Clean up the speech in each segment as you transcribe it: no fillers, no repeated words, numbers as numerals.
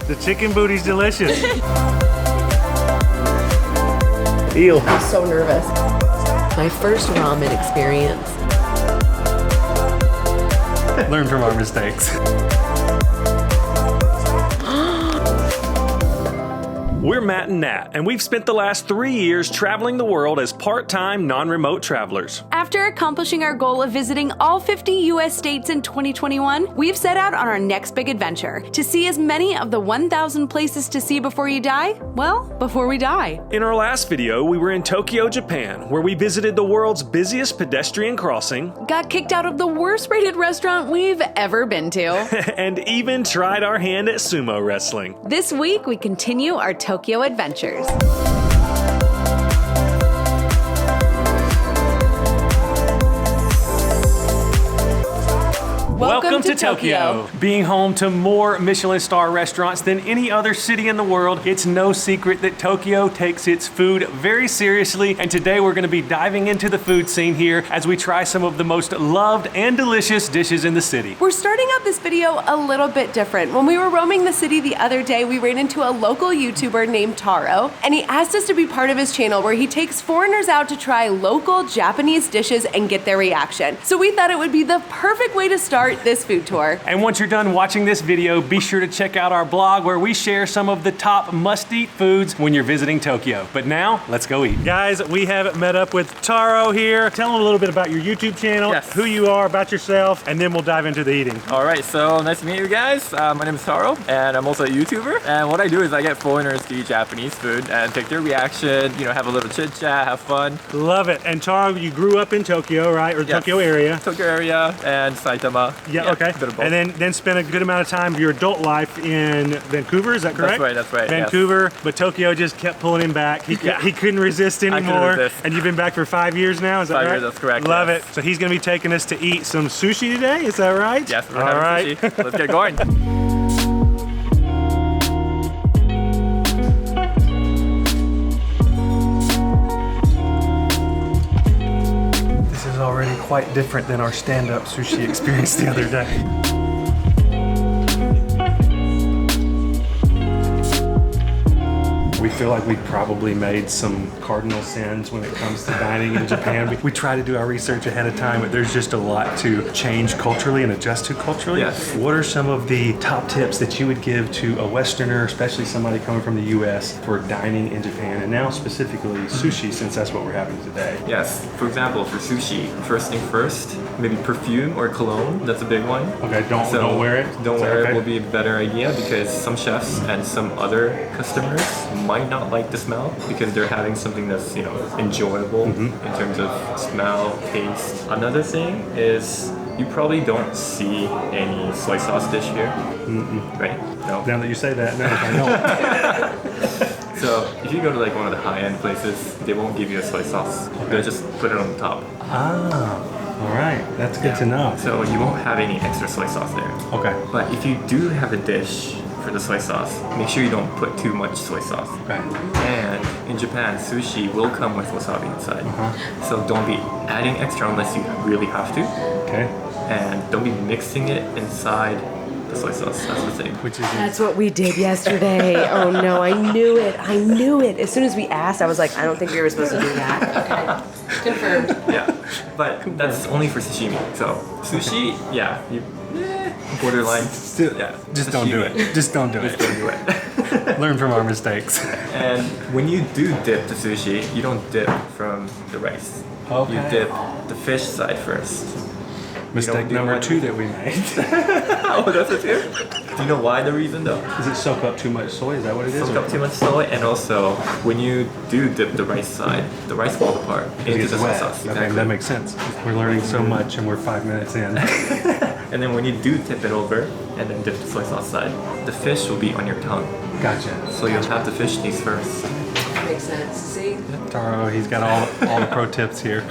The chicken booty's delicious. Eel. I'm so nervous. My first ramen experience. Learn from our mistakes. We're Matt and Nat, and we've spent the last 3 years traveling the world as part-time, non-remote travelers. After accomplishing our goal of visiting all 50 U.S. states in 2021, we've set out on our next big adventure to see as many of the 1,000 places to see before you die, well, before we die. In our last video, we were in Tokyo, Japan, where we visited the world's busiest pedestrian crossing, Got kicked out of the worst-rated restaurant we've ever been to. and even tried our hand at sumo wrestling. This week, we continue our Tokyo adventures. Welcome to Tokyo. Being home to more Michelin star restaurants than any other city in the world, it's no secret that Tokyo takes its food very seriously, and today we're going to be diving into the food scene here as we try some of the most loved and delicious dishes in the city. We're starting out this video a little bit different. When we were roaming the city the other day, we ran into a local YouTuber named Taro, and he asked us to be part of his channel where he takes foreigners out to try local Japanese dishes and get their reaction. So we thought it would be the perfect way to start this food tour. And once you're done watching this video, be sure to check out our blog where we share some of the top must-eat foods when you're visiting Tokyo. But now, let's go eat. Guys, we have met up with Taro here. Tell them a little bit about your YouTube channel, Yes. who you are, about yourself, and then we'll dive into the eating. All right, so nice to meet you guys. My name is Taro, and I'm also a YouTuber. And what I do is I get foreigners to eat Japanese food and take their reaction, you know, have a little chit chat, have fun. Love it. And Taro, you grew up in Tokyo, right? Or Yes. Tokyo area. Tokyo area and Saitama. Yeah, okay. a bit of both. And then spent a good amount of time of your adult life in Vancouver, is that correct? That's right, yes. Vancouver, but Tokyo just kept pulling him back. He couldn't resist anymore. resist. And you've been back for 5 years now, is that 5 right? years, that's correct, Love yes. it. So he's gonna be taking us to eat some sushi today, is that right? Yes, we're All having right. sushi. Let's get going. This is already quite different than our stand-up sushi experience the other day. We feel like we probably made some cardinal sins when it comes to dining in Japan. We try to do our research ahead of time, but there's just a lot to change culturally and adjust to culturally. Yes. What are some of the top tips that you would give to a Westerner, especially somebody coming from the US, for dining in Japan, and now specifically sushi, since that's what we're having today? Yes, for example, for sushi, first thing first, maybe perfume or cologne, that's a big one. Okay, don't wear it? Don't Is that wear okay? it will be a better idea because some chefs and some other customers might not like the smell because they're having something that's, you know, enjoyable in terms of smell, taste. Another thing is you probably don't see any soy sauce dish here, right? No. Now that you say that, no, I don't. So if you go to like one of the high-end places, they won't give you a soy sauce. They'll just put it on the top. Ah, all right, that's good to know. So you won't have any extra soy sauce there. Okay. But if you do have a dish for the soy sauce, make sure you don't put too much soy sauce. Right. And in Japan, sushi will come with wasabi inside. So don't be adding extra unless you really have to. Okay. And don't be mixing it inside the soy sauce. That's the thing. Which is That's what we did yesterday. Oh no, I knew it. As soon as we asked, I was like, I don't think we were supposed to do that. Okay, confirmed. Yeah. But that's only for sashimi. So sushi, yeah, you borderline. still, Yeah. just don't do sashimi. it. Just don't do it. Don't do it. Learn from our mistakes. And when you do dip the sushi, you don't dip from the rice. Okay. You dip the fish side first. Mistake do number one- 2 that we made. Oh, that's it too? Do you know why the reason though? Does it soak up too much soy? Is that what it is? Soak up too much soy, and also when you do dip the rice side, the rice falls apart It into gets the soy wet. sauce. Okay, that makes sense. We're learning so much and we're 5 minutes in. And then when you do tip it over and then dip the soy sauce side, the fish will be on your tongue. Gotcha. So you'll have the fish taste first. Makes sense. See? Taro, he's got all the pro tips here.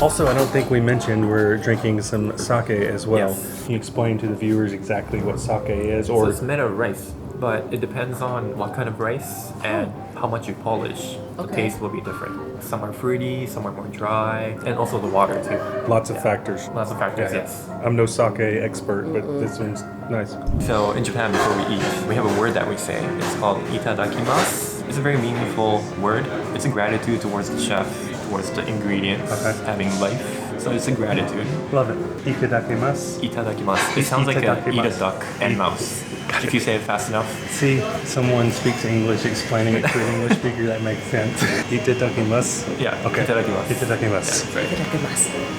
Also, I don't think we mentioned we're drinking some sake as well. Yes. Can you explain to the viewers exactly what sake is? So Or it's made of rice. but it depends on what kind of rice and how much you polish. The Okay. taste will be different. Some are fruity, some are more dry, and also the water too. Lots of factors. Lots of factors, Yeah, yes. I'm no sake expert, but this one's nice. So in Japan, before we eat, we have a word that we say. It's called itadakimasu. It's a very meaningful word. It's a gratitude towards the chef, towards the ingredients, Okay. having life. So it's a gratitude. Love it. Itadakimasu. Itadakimasu. It sounds like a eat a Itadakimasu. duck and mouse. If you say it fast enough. See, someone speaks English explaining it to an English speaker, that makes sense. Itadakimasu. Yeah, Okay. itadakimasu. Itadakimasu. Right.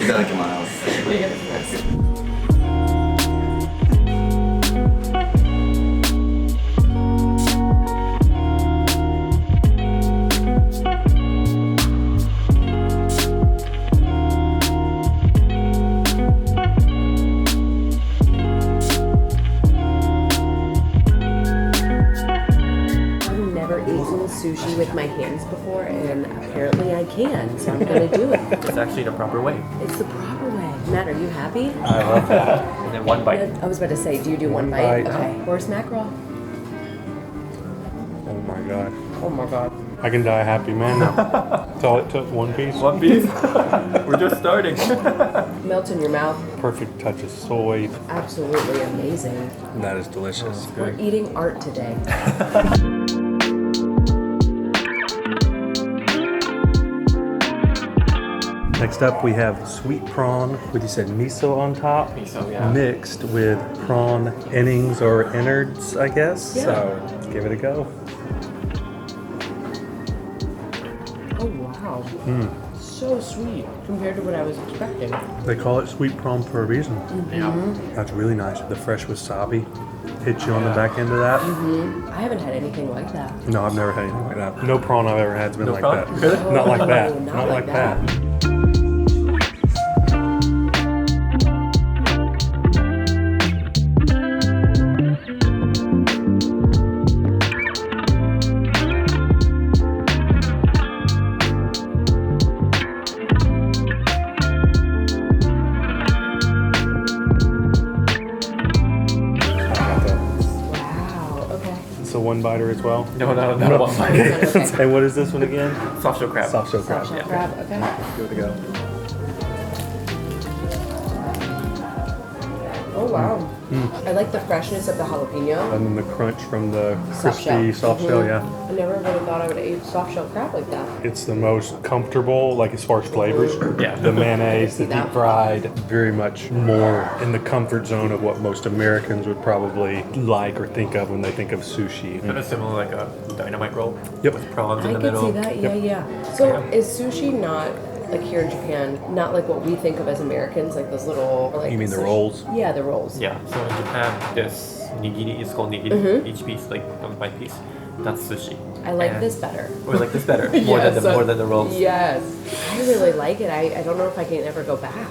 いただきます。 Itadakimasu. いただきます。I've never eaten sushi with my hands before, and apparently I can, so I'm gonna do it. It's actually the proper way. It's the proper way. Matt, are you happy? I love that. And then one bite. I was about to say, do you do one One bite? bite. Okay. Horse mackerel. Oh my god. Oh my god. I can die a happy man now. That's all it took, one piece. One piece. We're just starting. Melts in your mouth. Perfect touch of soy. Absolutely amazing. That is delicious. We're eating art today. Next up, we have sweet prawn, what you said, miso on top, Miso, yeah. mixed with prawn innings or innards, I guess. Yeah. So let's give it a go. Oh wow. So sweet compared to what I was expecting. They call it sweet prawn for a reason. Yeah. That's really nice. The fresh wasabi hits you on the back end of that. I haven't had anything like that. No, I've never had anything like that. No prawn I've ever had has been No like prawn? that. Not like that. Oh, Not like that. Wow. Okay. It's a one biter as well. No, one bite. Okay. And what is this one again? Soft shell crab. Soft shell crab. Soft shell crab. Okay. Give it a go. Oh wow. I like the freshness of the jalapeno. And then the crunch from the Soft crispy shell. soft shell, Mhm. yeah. I never would have thought I would eat soft shell crab like that. It's the most comfortable, like as far as flavors. Yeah. The mayonnaise, the I can see deep that. fried, very much more in the comfort zone of what most Americans would probably like or think of when they think of sushi. Kind of similar like a dynamite roll. Yep. With prawns I in the could middle. see that. Yeah, yeah. So is sushi not like here in Japan, not like what we think of as Americans, like those little like You mean the sushi- rolls? Yeah, the rolls. Yeah. So in Japan, this nigiri is called nigiri. Mm-hmm. Each piece, like one bite piece, that's sushi. I like And- this better. We like this better. More Yes, more than the rolls. Yes. I really like it. I don't know if I can ever go back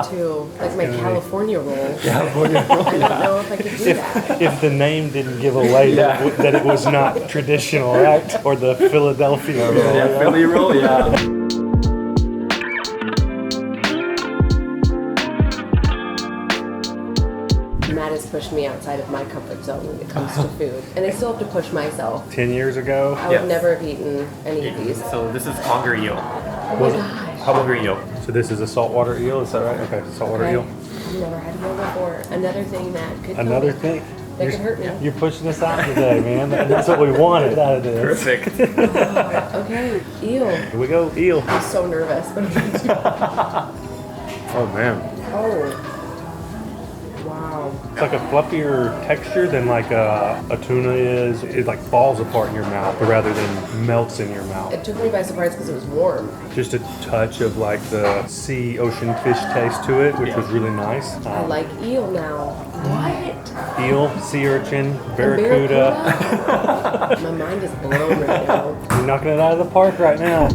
to like my California roll. California I don't know if I could do that. If the name didn't give away that it was not traditional, right? Or the Philadelphia roll. Yeah, Philly roll. Yeah. Matt has pushed me outside of my comfort zone when it comes to food. And I still have to push myself. 10 years ago, I would Yes. never have eaten any of these. So this is conger eel. Oh my gosh. Conger eel. so this is a saltwater eel, is that right? Okay, saltwater Okay. eel. I've never had eel before. Another thing that could kill Another me. thing. That could hurt me. You're pushing us out today, man. That's what we wanted out of this. Perfect. Okay, eel. Here we go, eel. I'm so nervous, but I'm gonna do it. Oh man. Oh. Wow. It's like a fluffier texture than like a tuna is. It like falls apart in your mouth rather than melts in your mouth. It took me by surprise because it was warm. Just a touch of like the sea ocean fish taste to it, which was really nice. I like eel now. What? Eel, sea urchin, barracuda. Barracuda? My mind is blown right now. You're knocking it out of the park right now.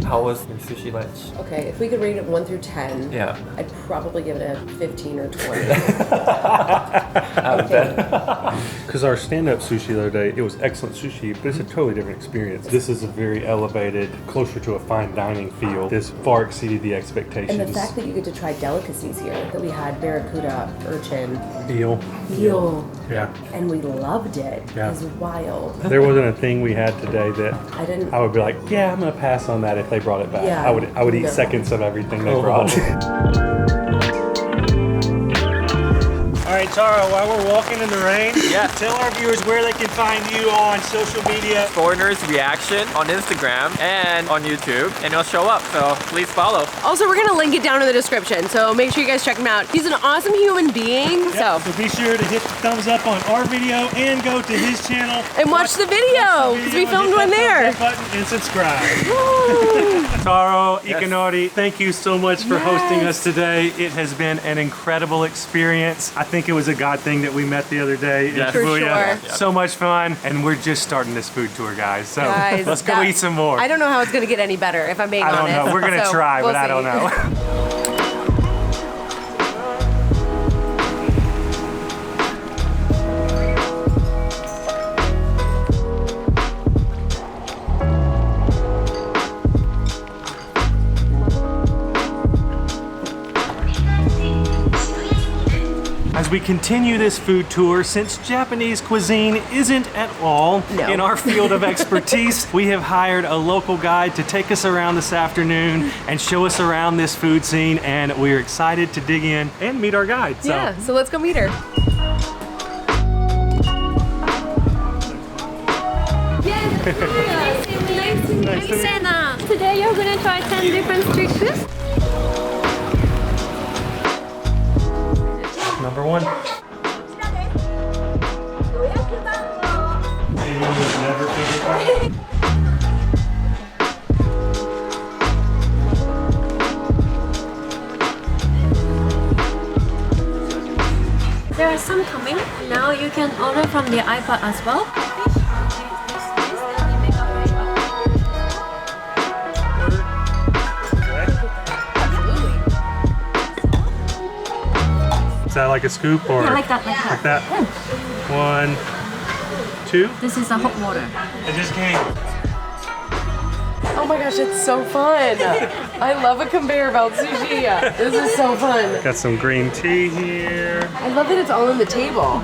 How was your sushi lunch? Okay, if we could rate it 1 through 10, Yeah. I'd probably give it a 15 or 20. Out of 10. Because our stand-up sushi the other day, it was excellent sushi, but it's a totally different experience. This is a very elevated, closer to a fine dining feel. This far exceeded the expectations. And the fact that you get to try delicacies here, that we had barracuda, urchin, Eel. Yeah. and we loved it. Yeah. It was wild. There wasn't a thing we had today that I would be like, yeah, I'm gonna pass on that if they brought it back. Yeah. I would eat No. seconds of everything they brought. All right, Tara, while we're walking in the rain, tell our viewers where they can find you on social media. Foreigners Reaction on Instagram and on YouTube, and it'll show up, so please follow. Also, we're gonna link it down in the description, so make sure you guys check him out. He's an awesome human being, So be sure to hit the thumbs up on our video and go to his channel. and watch the video, because we filmed one there. Button and subscribe. Taro Ikanori, thank you so much for hosting us today. It has been an incredible experience. I think it was a God thing that we met the other day in For Shibuya. sure. So much fun, and we're just starting this food tour, guys. So Guys, let's go eat some more. I don't know how it's gonna get any better, if I'm being I don't honest. know. We're gonna So, try, we'll but I see. don't know. As we continue this food tour, since Japanese cuisine isn't at all in our field of expertise, we have hired a local guide to take us around this afternoon and show us around this food scene, and we're excited to dig in and meet our guide. So. Yeah, so let's go meet her. Nice to Sena. Today you're gonna try 10 different street foods. Number one. There are some coming. Now you can order from the iPad as well. Is that like a scoop or Yeah, like that. like that? 1, 2. This is a hot water. It just came. Oh my gosh, it's so fun. I love a conveyor belt sushi. This is so fun. Got some green tea here. I love that it's all on the table.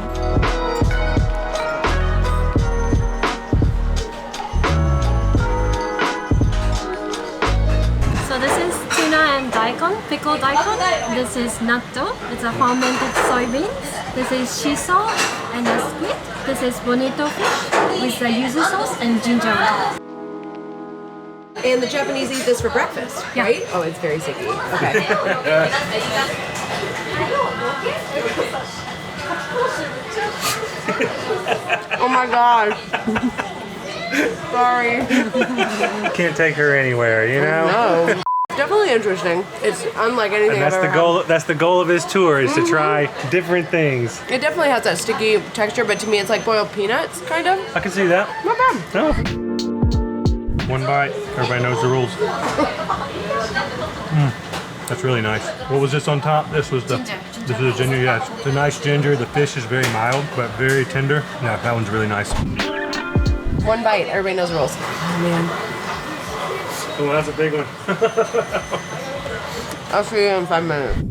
So this is tuna and daikon, pickled daikon. This is natto. It's a fermented soybeans. This is shiso and a squid. This is bonito fish with the yuzu sauce and ginger root. And the Japanese eat this for breakfast, Yeah. right? Oh, it's very sticky. Okay. Oh my god. Sorry. Can't take her anywhere, you know? No. Definitely interesting. It's unlike anything And that's I've the ever goal. That's the goal of his tour, is to try different things. had. It definitely has that sticky texture, but to me it's like boiled peanuts, kind of. I can see that. Not bad. No. One bite. Everybody knows the rules. That's really nice. What was this on top? This was the This is a ginger. Yeah, it's a nice ginger. The fish is very mild, but very tender. Yeah, that one's really nice. One bite. Everybody knows the rules. Oh man. Oh, that's a big one. I'll see you in 5 minutes.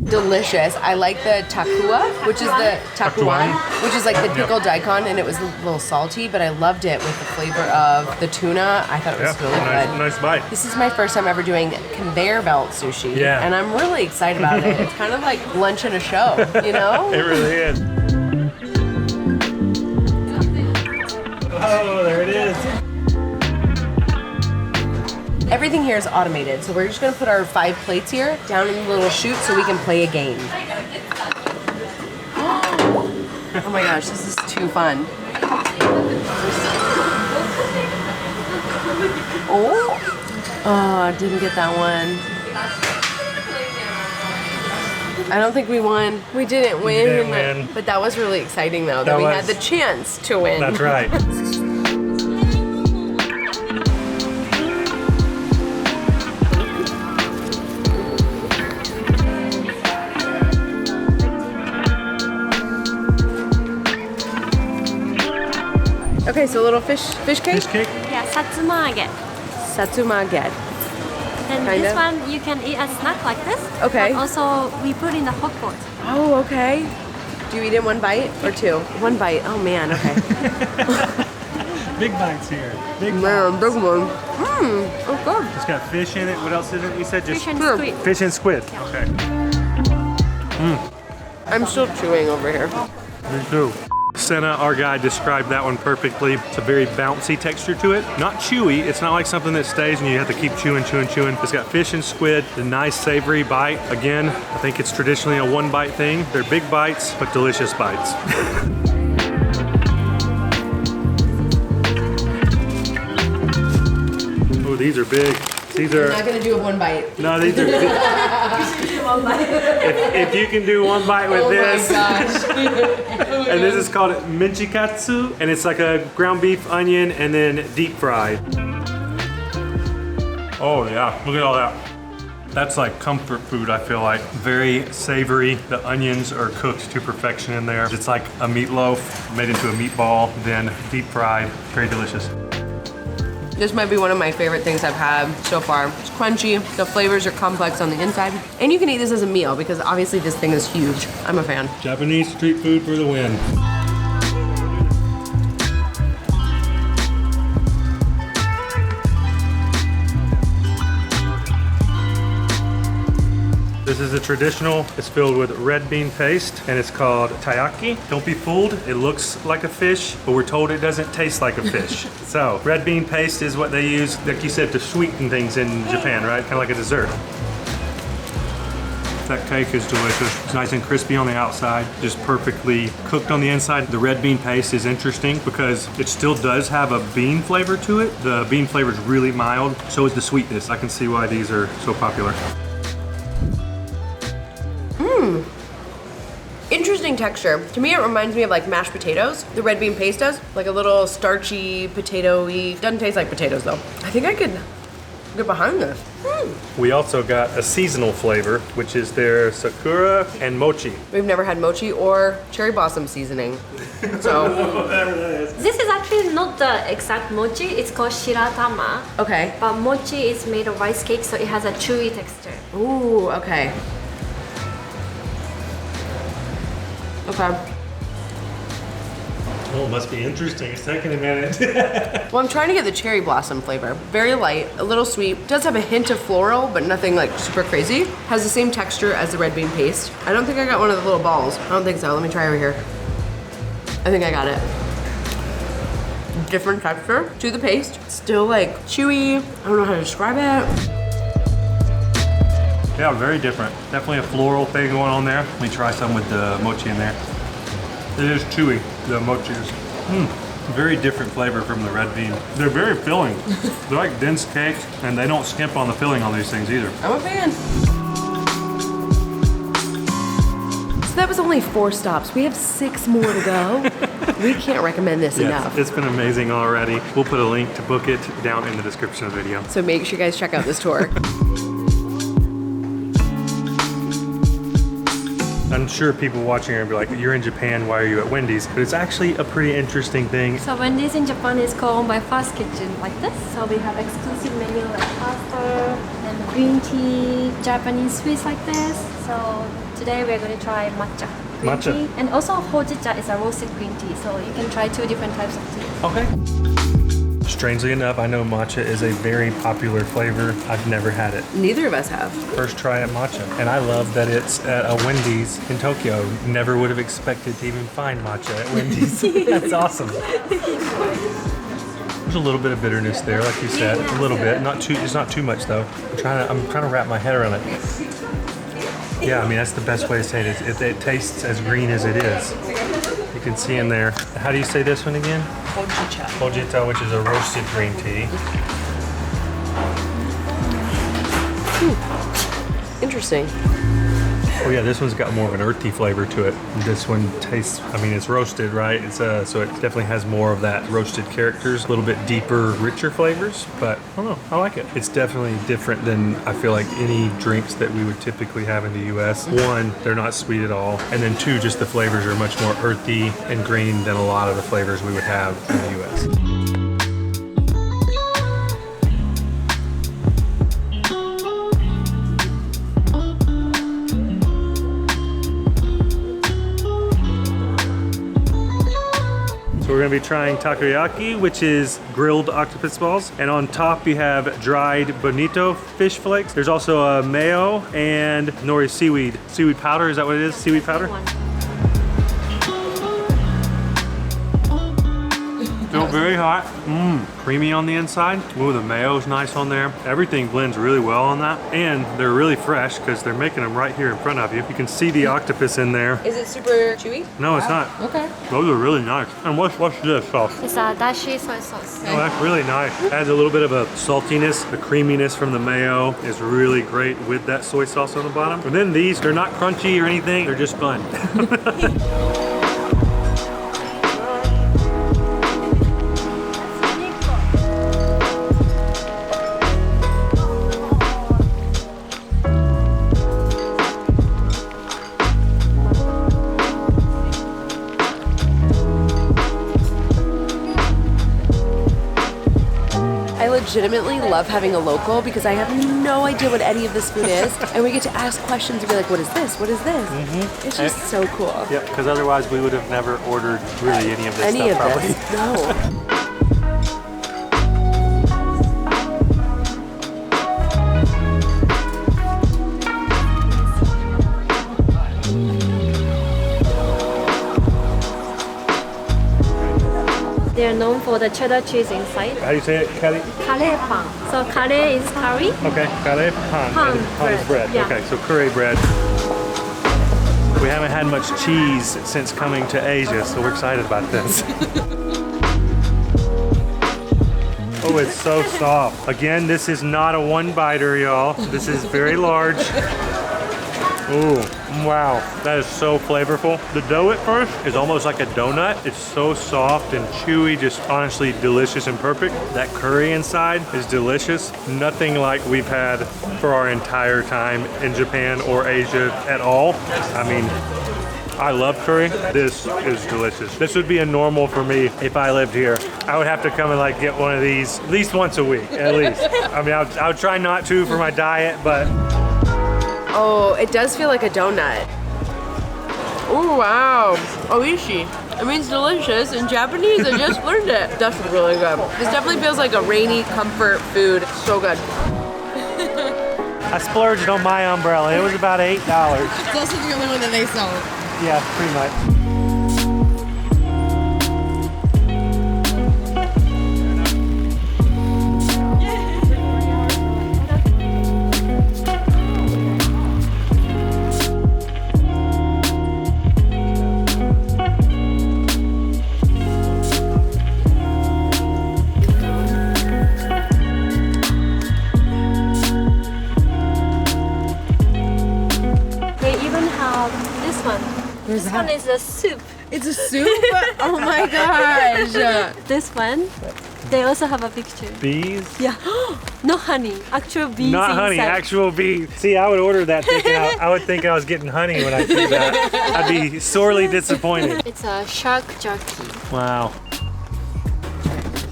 Delicious. I like the takua, which is the takuan, which is like the pickled daikon, and it was a little salty, but I loved it with the flavor of the tuna. I thought it was really good. Nice bite. This is my first time ever doing conveyor belt sushi, and I'm really excited about it. It's kind of like lunch and a show, you know? It really is. Oh, there it is. Everything here is automated, so we're just gonna put our 5 plates here down in the little chute so we can play a game. Oh my gosh, this is too fun. Oh, didn't get that one. I don't think we won. We didn't win. didn't win. But that was really exciting though, that we had the chance to win. That's right. Okay, so a little fish cake? Fish cake? Yeah, satsumage. Satsumage. And Kind this of. one you can eat as snack like this. Okay. But also we put in the hot pot. Oh, okay. Do you eat in one bite or two? One bite. Oh man, okay. Big bites here. Big Man, big one. Oh good. It's got fish in it. What else is it? You said just Fish and squid. fish and squid. Okay. I'm still chewing over here. Me too. Senna, our guy, described that one perfectly. It's a very bouncy texture to it. Not chewy. It's not like something that stays and you have to keep chewing. It's got fish and squid, a nice savory bite. Again, I think it's traditionally a one bite thing. They're big bites, but delicious bites. Oh, these are big. These are. I'm not gonna do a one bite. No, these are. If you can do one bite with this. And this is called menchikatsu, and it's like a ground beef, onion, and then deep fried. Oh yeah, look at all that. That's like comfort food, I feel like. Very savory. The onions are cooked to perfection in there. It's like a meatloaf made into a meatball, then deep fried. Very delicious. This might be one of my favorite things I've had so far. It's crunchy, the flavors are complex on the inside, and you can eat this as a meal because obviously this thing is huge. I'm a fan. Japanese street food for the win. This is a traditional, it's filled with red bean paste and it's called taiyaki. Don't be fooled, it looks like a fish, but we're told it doesn't taste like a fish. So, red bean paste is what they use, like you said, to sweeten things in Japan, right? Kind of like a dessert. That cake is delicious. It's nice and crispy on the outside, just perfectly cooked on the inside. The red bean paste is interesting because it still does have a bean flavor to it. The bean flavor is really mild, so is the sweetness. I can see why these are so popular. Interesting texture. To me, it reminds me of like mashed potatoes. The red bean paste does. Like a little starchy, potato-y. Doesn't taste like potatoes though. I think I could get behind this. We also got a seasonal flavor, which is their sakura and mochi. We've never had mochi or cherry blossom seasoning. So, This is actually not the exact mochi. It's called shiratama. okay. But mochi is made of rice cake, so it has a chewy texture. Ooh, okay. Okay. Oh, it must be interesting. It's taking a minute. Well, I'm trying to get the cherry blossom flavor. Very light, a little sweet. Does have a hint of floral, but nothing like super crazy. Has the same texture as the red bean paste. I don't think I got one of the little balls. I don't think so. Let me try over here. I think I got it. Different texture to the paste. Still like chewy. I don't know how to describe it. Yeah, very different. Definitely a floral thing going on there. Let me try some with the mochi in there. It is chewy, the mochi is. Very different flavor from the red bean. They're very filling. They're like dense cakes, and they don't skimp on the filling on these things either. I'm a fan. So that was only 4 stops. We have 6 more to go. We can't recommend this enough. It's been amazing already. We'll put a link to book it down in the description of the video. So make sure you guys check out this tour. I'm sure people watching are gonna be like, you're in Japan, why are you at Wendy's? But it's actually a pretty interesting thing. So Wendy's in Japan is called by Fast Kitchen like this. So we have exclusive menu like pasta and green tea, Japanese sweets like this. So today we're going to try matcha. Green Matcha. tea. And also hojicha is a roasted green tea. So you can try 2 different types of tea. Okay. Strangely enough, I know matcha is a very popular flavor. I've never had it. Neither of us have. First try at matcha. And I love that it's at a Wendy's in Tokyo. Never would have expected to even find matcha at Wendy's. That's awesome. There's a little bit of bitterness there, like you said. A little bit. It's not too much though. I'm trying to wrap my head around it. Yeah, I mean that's the best way to say it. It tastes as green as it is. You can see in there. How do you say this one again? Hojicha. Hojicha, which is a roasted green tea. Interesting. Oh yeah, this one's got more of an earthy flavor to it. This one tastes, I mean, it's roasted, right? It's so it definitely has more of that roasted characters, a little bit deeper, richer flavors, but I don't know, I like it. It's definitely different than I feel like any drinks that we would typically have in the US. One, they're not sweet at all, and then two, just the flavors are much more earthy and green than a lot of the flavors we would have in the US. So we're gonna be trying takoyaki, which is grilled octopus balls. And on top you have dried bonito fish flakes. There's also a mayo and nori seaweed. Seaweed powder, is that what it is? Seaweed powder? Still very hot. Creamy on the inside. Ooh, the mayo's nice on there. Everything blends really well on that. And they're really fresh because they're making them right here in front of you. You can see the octopus in there. Is it super chewy? No, it's not. Okay. Those are really nice. And what's this sauce? It's a dashi soy sauce. Oh, that's really nice. Adds a little bit of a saltiness. The creaminess from the mayo is really great with that soy sauce on the bottom. And then these, they're not crunchy or anything. They're just fun. I legitimately love having a local because I have no idea what any of this food is, and we get to ask questions and be like, what is this? What is this? It's just so cool. Yep, because otherwise we would have never ordered really any of this Any stuff of probably. this? No. They are known for the cheddar cheese inside. How do you say it, Kelly? Kare pan. So kare is curry. Okay, kare pan. Pan And pan is bread. bread, yeah. Okay, so curry bread. We haven't had much cheese since coming to Asia, so we're excited about this. Oh, it's so soft. Again, this is not a one-biter, y'all. This is very large. Ooh, wow, that is so flavorful. The dough at first is almost like a donut. It's so soft and chewy, just honestly delicious and perfect. That curry inside is delicious. Nothing like we've had for our entire time in Japan or Asia at all. I mean, I love curry. This is delicious. This would be a normal for me if I lived here. I would have to come and like get one of these at least once a week, at least. I mean, I would try not to for my diet, but Oh, it does feel like a donut. Oh, wow. Oishi. It means delicious in Japanese. I just learned it. That's really good. This definitely feels like a rainy comfort food. So good. I splurged on my umbrella. It was about $8. It's also the only one that they sell. Yeah, pretty much. They even have this one. This one is a soup. It's a soup? Oh my gosh. This one, they also have a picture. Bees? Yeah. No honey, actual bees Not honey, inside. actual bees. See, I would order that thinking I would think I was getting honey when I see that. I'd be sorely disappointed. It's a shark jerky. Wow.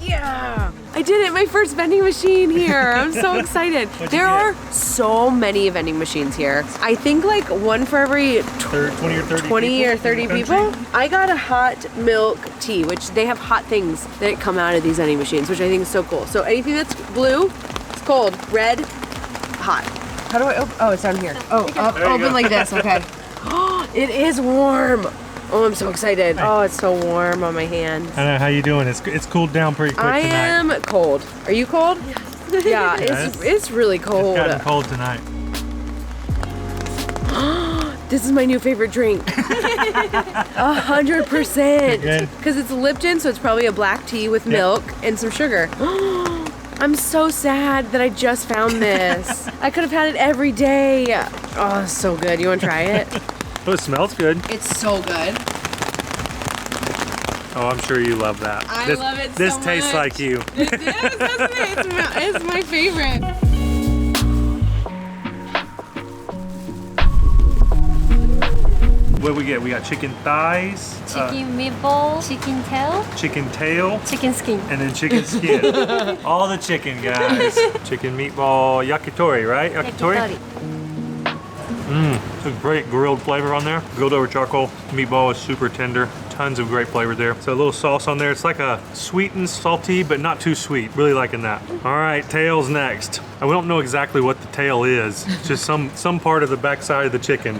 Yeah. I did it, my first vending machine here. I'm so excited. There are so many vending machines here. I think like one for every 20 or 30 people. I got a hot milk tea, which they have hot things that come out of these vending machines, which I think is so cool. So anything that's blue, it's cold. Red, hot. How do I open? Oh, it's down here. Oh, open like this, okay. It is warm. Oh, I'm so excited. Oh, it's so warm on my hand. I know, how you doing? It's cooled down pretty quick I tonight. am cold. Are you cold? Yeah, it's really cold. It's gotten cold tonight. This is my new favorite drink. 100%. Good. Because it's Lipton, so it's probably a black tea with milk and some sugar. I'm so sad that I just found this. I could have had it every day. Oh, it's so good. You want to try it? Oh, it smells good. It's so good. Oh, I'm sure you love that. I love it so This tastes much. like you. It is, doesn't it? It's my favorite. What do we get? We got chicken thighs, Chicken meatball, chicken tail, chicken tail, chicken skin. and then chicken skin. All the chicken, guys. Chicken meatball, yakitori, right? Yakitori. It's a great grilled flavor on there. Grilled over charcoal. Meatball is super tender. Tons of great flavor there. So a little sauce on there. It's like a sweet and salty, but not too sweet. Really liking that. All right, tail's next. We don't know exactly what the tail is. It's just some part of the backside of the chicken.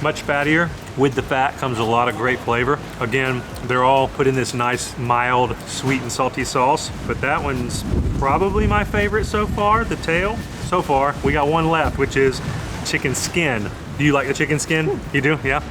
Much fattier. With the fat comes a lot of great flavor. Again, they're all put in this nice, mild, sweet and salty sauce, but that one's probably my favorite so far, the tail. So far, we got one left, which is chicken skin. Do you like the chicken skin? You do, yeah?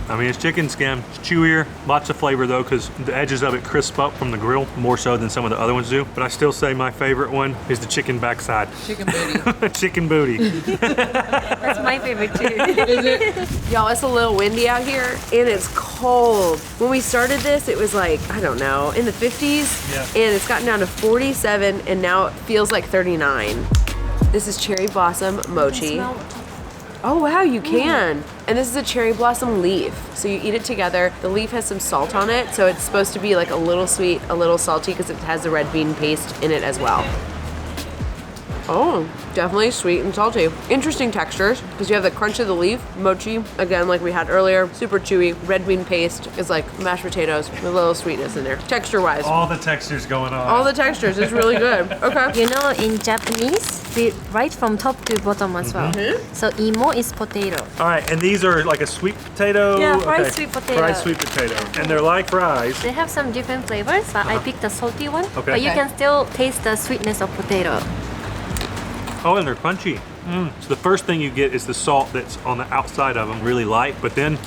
I mean, it's chicken skin. It's chewier, lots of flavor though, because the edges of it crisp up from the grill more so than some of the other ones do. But I still say my favorite one is the chicken backside. Chicken booty. Chicken booty. That's my favorite too. Y'all, it's a little windy out here and it's cold. When we started this, it was like, I don't know, in the 50s. Yeah. And it's gotten down to 47 and now it feels like 39. This is cherry blossom mochi. Oh wow, you can. And this is a cherry blossom leaf. So you eat it together. The leaf has some salt on it, so it's supposed to be like a little sweet, a little salty because it has the red bean paste in it as well. Oh, definitely sweet and salty. Interesting textures because you have the crunch of the leaf, mochi, again, like we had earlier, super chewy. Red bean paste is like mashed potatoes with a little sweetness in there, texture-wise. All the textures going on. All the textures, it's really good. Okay. You know, in Japanese, we write from top to bottom as well. So imo is potato. All right, and these are like a sweet potato? Yeah, fried sweet potato. Fried sweet potato. And they're like fries. They have some different flavors, but I picked the salty one. Okay. But you can still taste the sweetness of potato. Oh, and they're crunchy. So the first thing you get is the salt that's on the outside of them, really light, but then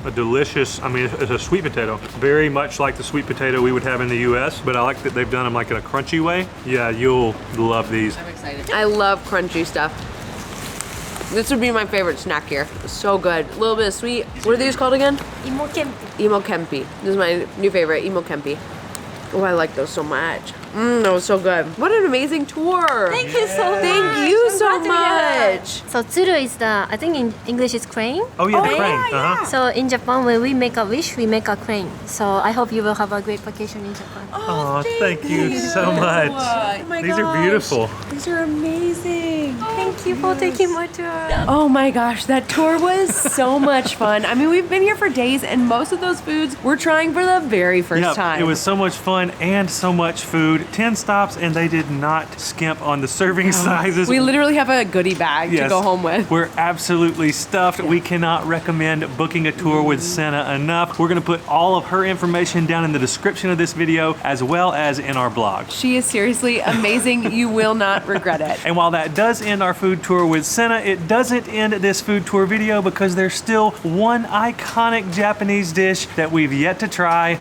a delicious, I mean, it's a sweet potato. Very much like the sweet potato we would have in the US, but I like that they've done them like in a crunchy way. Yeah, you'll love these. I'm excited. I love crunchy stuff. This would be my favorite snack here. It's so good. A little bit of sweet. What are these called again? Imo kempi. Imo kempi. This is my new favorite, imo kempi. Oh, I like those so much. That was so good. What an amazing tour. Thank you so much. Thank you so I'm glad to be much. So tsuru is the, I think in English it's crane. Oh yeah, the Oh, crane. yeah, So in Japan, when we make a wish, we make a crane. So I hope you will have a great vacation in Japan. Oh, thank you so much. Oh my These are gosh. beautiful. These are amazing. Thank you for taking my tour. Oh my gosh, that tour was so much fun. I mean, we've been here for days and most of those foods we're trying for the very first time. It was so much fun and so much food. 10 stops and they did not skimp on the serving sizes. We literally have a goodie bag to Yes. go home with. We're absolutely stuffed. We cannot recommend booking a tour with Senna enough. We're gonna put all of her information down in the description of this video as well as in our blog. She is seriously amazing. You will not regret it. And while that does end our food tour with Senna, it doesn't end this food tour video because there's still one iconic Japanese dish that we've yet to try.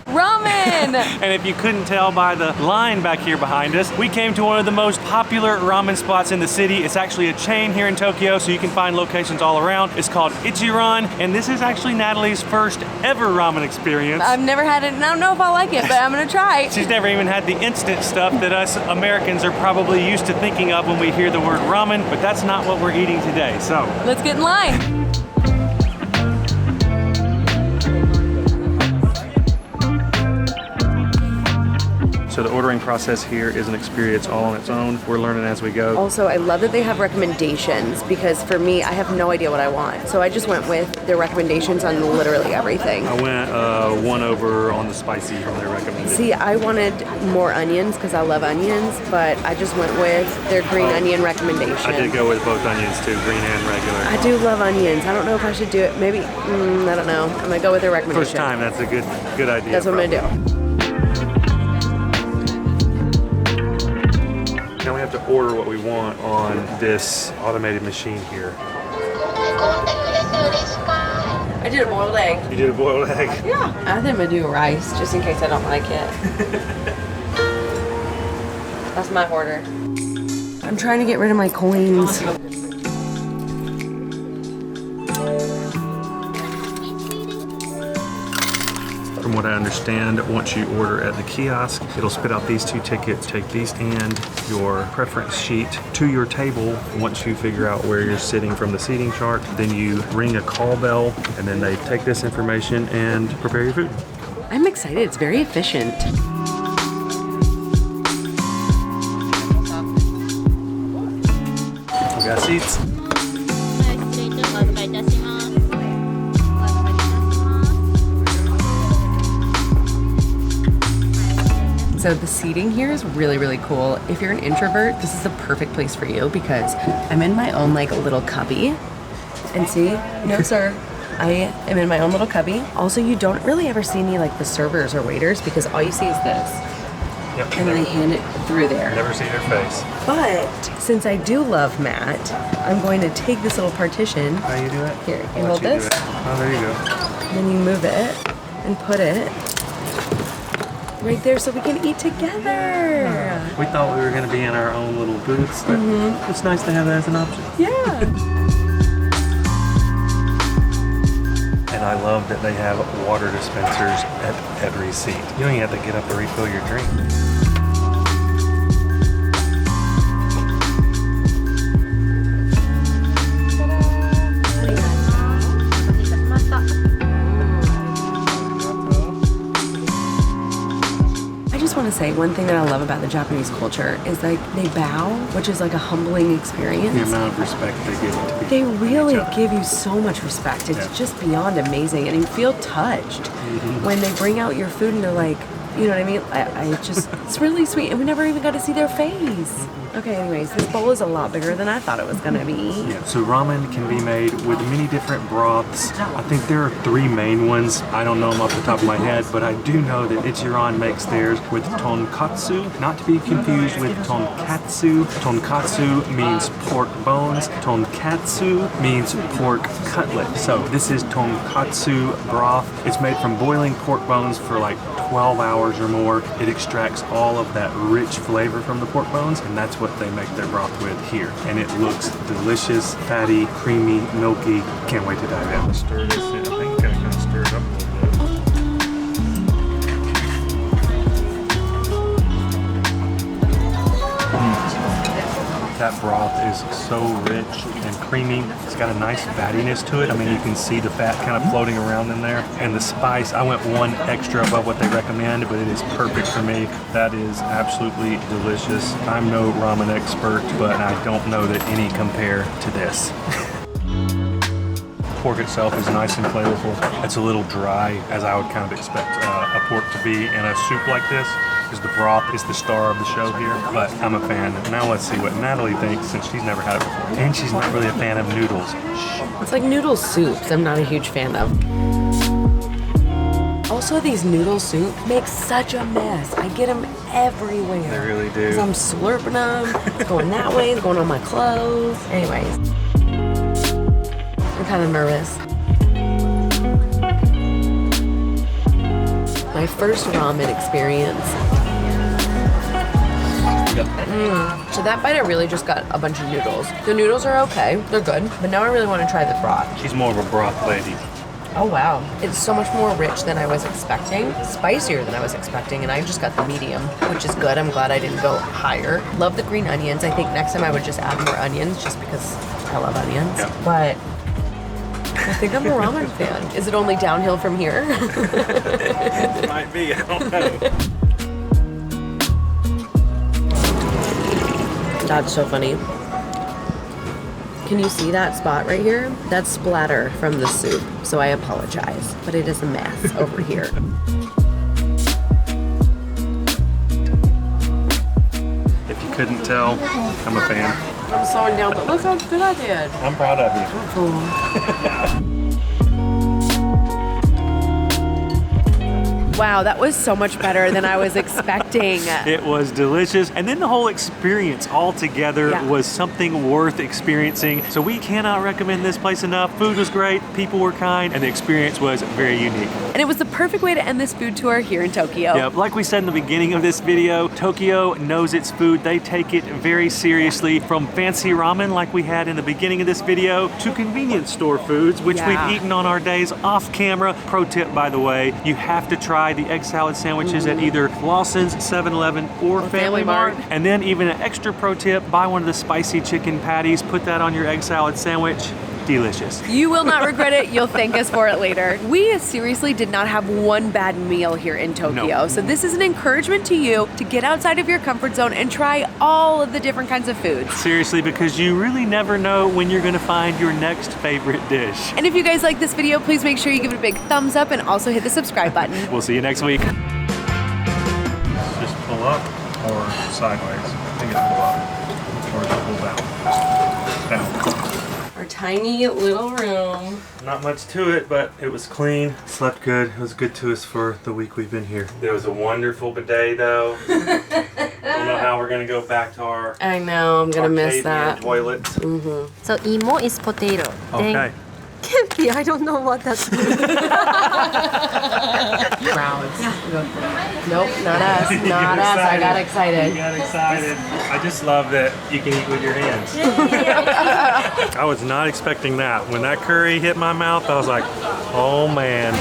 Ramen! And if you couldn't tell by the line back here behind us, we came to one of the most popular ramen spots in the city. It's actually a chain here in Tokyo, so you can find locations all around. It's called Ichiran, and this is actually Natalie's first ever ramen experience. I've never had it and I don't know if I like it, but I'm gonna try. She's never even had the instant stuff that us Americans are probably used to thinking of when we hear the word ramen, but that's not what we're eating today, so. Let's get in line. So the ordering process here is an experience all on its own. We're learning as we go. Also, I love that they have recommendations because for me, I have no idea what I want. So I just went with their recommendations on literally everything. I went one over on the spicy from their recommended. See, I wanted more onions because I love onions, but I just went with their green onion recommendation. I did go with both onions too, green and regular. I do love onions. I don't know if I should do it. Maybe, I don't know. I'm gonna go with their recommendation. First time, that's a good idea. That's what I'm gonna do. Now we have to order what we want on this automated machine here. I did did a boiled egg. You did a boiled egg? Yeah. I think I'm gonna do rice just in case I don't like it. That's my order. I'm trying to get rid of my coins. From what I understand, once you order at the kiosk, it'll spit out these 2 tickets. Take these and your preference sheet to your table. Once you figure out where you're sitting from the seating chart, then you ring a call bell, and then they take this information and prepare your food. I'm excited. It's very efficient. We got seats. So the seating here is really, really cool. If you're an introvert, this is the perfect place for you because I'm in my own like little cubby. And see, no sir, I am in my own little cubby. Also, you don't really ever see any like the servers or waiters because all you see is this. Yep. And they hand it through there. Never see their face. But since I do love Matt, I'm going to take this little partition. How you do it? Here, you I'll hold let you this. do it. Oh, there you go. Then you move it and put it right there so we can eat together. We thought we were going to be in our own little booths, but it's nice to have that as an option. Yeah. And I love that they have water dispensers at every seat. You don't even have to get up to refill your drink. To say one thing that I love about the Japanese culture is like they bow, which is like a humbling experience. The amount of respect they give to people. They really give you so much respect. It's just beyond amazing, and you feel touched when they bring out your food and they're like, you know what I mean? I just, it's really sweet, and we never even got to see their face. Okay, anyways, this bowl is a lot bigger than I thought it was gonna be. Yeah, so ramen can be made with many different broths. I think there are 3 main ones. I don't know them off the top of my head, but I do know that Ichiran makes theirs with tonkatsu, not to be confused with tonkatsu. Tonkatsu means pork bones. Tonkatsu means pork cutlet. So this is tonkatsu broth. It's made from boiling pork bones for like 12 hours or more. It extracts all of that rich flavor from the pork bones, and that's what they make their broth with here. And it looks delicious, fatty, creamy, milky. Can't wait to dive in. Stir this in. I think I kind of stir it up a little bit. That broth is so rich and creamy. It's got a nice fattiness to it. I mean, you can see the fat kind of floating around in there. And the spice, I went 1 extra above what they recommend, but it is perfect for me. That is absolutely delicious. I'm no ramen expert, but I don't know that any compare to this. Pork itself is nice and flavorful. It's a little dry, as I would kind of expect a pork to be in a soup like this, because the broth is the star of the show here, but I'm a fan. Now let's see what Natalie thinks, since she's never had it before. And she's not really a fan of noodles. It's like noodle soups I'm not a huge fan of. Also, these noodle soup make such a mess. I get them everywhere. They really do. Because I'm slurping them. It's going that way, it's going on my clothes. Anyways, I'm kind of nervous. My first ramen experience. So that bite I really just got a bunch of noodles. The noodles are okay, they're good, but now I really want to try the broth. She's more of a broth lady. Oh wow, it's so much more rich than I was expecting, spicier than I was expecting, and I just got the medium, which is good. I'm glad I didn't go higher. Love the green onions. I think next time I would just add more onions just because I love onions. Yeah. But I think I'm a ramen fan. Is it only downhill from here? It might be, I don't know. That's so funny. Can you see that spot right here? That's splatter from the soup, so I apologize, but it is a mess over here. If you couldn't tell, I'm a fan. I'm slowing down, but look how good I did. I'm proud of you. Wow, that was so much better than I was expecting. It was delicious. And then the whole experience altogether was something worth experiencing. So we cannot recommend this place enough. Food was great, people were kind, and the experience was very unique. And it was the perfect way to end this food tour here in Tokyo. Yep, like we said in the beginning of this video, Tokyo knows its food. They take it very seriously, from fancy ramen like we had in the beginning of this video to convenience store foods, which we've eaten on our days off camera. Pro tip, by the way, you have to try the egg salad sandwiches at either Lawson's, 7-Eleven, or Family Mart. And then even an extra pro tip, buy one of the spicy chicken patties, put that on your egg salad sandwich. Delicious. You will not regret it. You'll thank us for it later. We seriously did not have one bad meal here in Tokyo. No. So this is an encouragement to you to get outside of your comfort zone and try all of the different kinds of foods. Seriously, because you really never know when you're gonna find your next favorite dish. And if you guys like this video, please make sure you give it a big thumbs up and also hit the subscribe button. We'll see you next week. Just pull up or sideways. I think it's pull up or just pull down. Down. Our tiny little room. Not much to it, but it was clean. Slept good. It was good to us for the week we've been here. There was a wonderful bidet though. Don't know how we're gonna go back to our I know, I'm gonna miss Arcadian that. toilet. So imo is potato. Okay. Then kimchi, I don't know what that means. Crowds. Nope, not us. Not us. I got excited. You got excited. I just love that you can eat with your hands. I was not expecting that. When that curry hit my mouth, I was like, oh man.